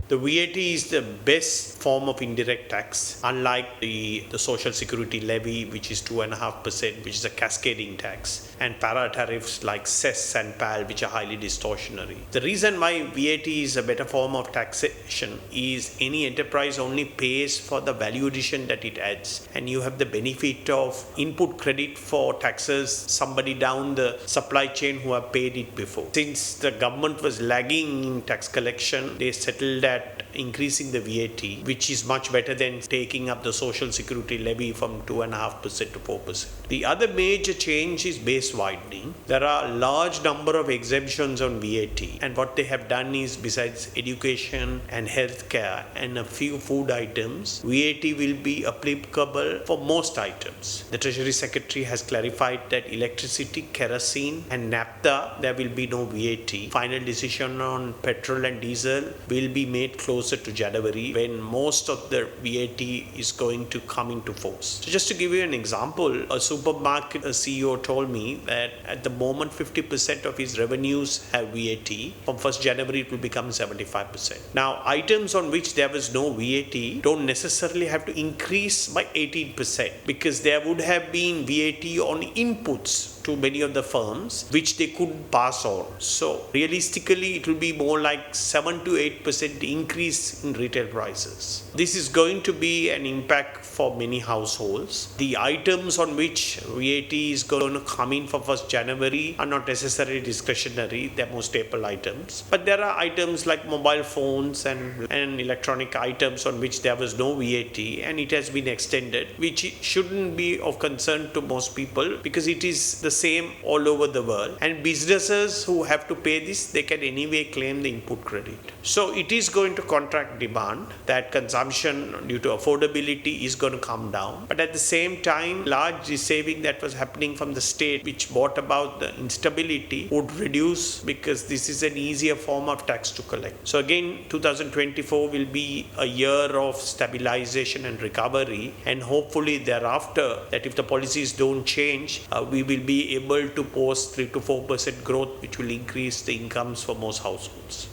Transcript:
The VAT is the best form of indirect tax, unlike the social security levy, which is 2.5%, which is a cascading tax, and para tariffs like Cess and PAL, which are highly distortionary. The reason why VAT is a better form of taxation is any enterprise only pays for the value addition that it adds, and you have the benefit of input credit for taxes somebody down the supply chain who have paid it before. Since the government was lagging in tax collection, they settled at increasing the VAT, which is much better than taking up the social security levy from 2.5% to 4%. The other major change is base widening. There are a large number of exemptions on VAT, and what they have done is, besides education and healthcare and a few food items, VAT will be applicable for most items. The Treasury Secretary has clarified that electricity, kerosene and naphtha, there will be no VAT. Final decision on petrol and diesel will be made closer to January, when most of the VAT is going to come into force. So just to give you an example, a supermarket CEO told me that at the moment 50% of his revenues have VAT. From 1st January it will become 75%. Now, items on which there was no VAT don't necessarily have to increase by 18%, because there would have been VAT on inputs to many of the firms which they couldn't pass on. So realistically it will be more like 7 to 8% increase in retail prices. This is going to be an impact for many households. The items on which VAT is going to come in for 1st January are not necessarily discretionary, they're more staple items. But there are items like mobile phones and electronic items on which there was no VAT, and it has been extended, which shouldn't be of concern to most people because it is the same all over the world, and businesses who have to pay this, they can anyway claim the input credit. So it is going to contract demand, that consumption due to affordability is going to come down, but at the same time large saving that was happening from the state, which brought about the instability, would reduce, because this is an easier form of tax to collect. So again, 2024 will be a year of stabilization and recovery, and hopefully thereafter, that if the policies don't change, we will be able to post 3 to 4% growth, which will increase the incomes for most households.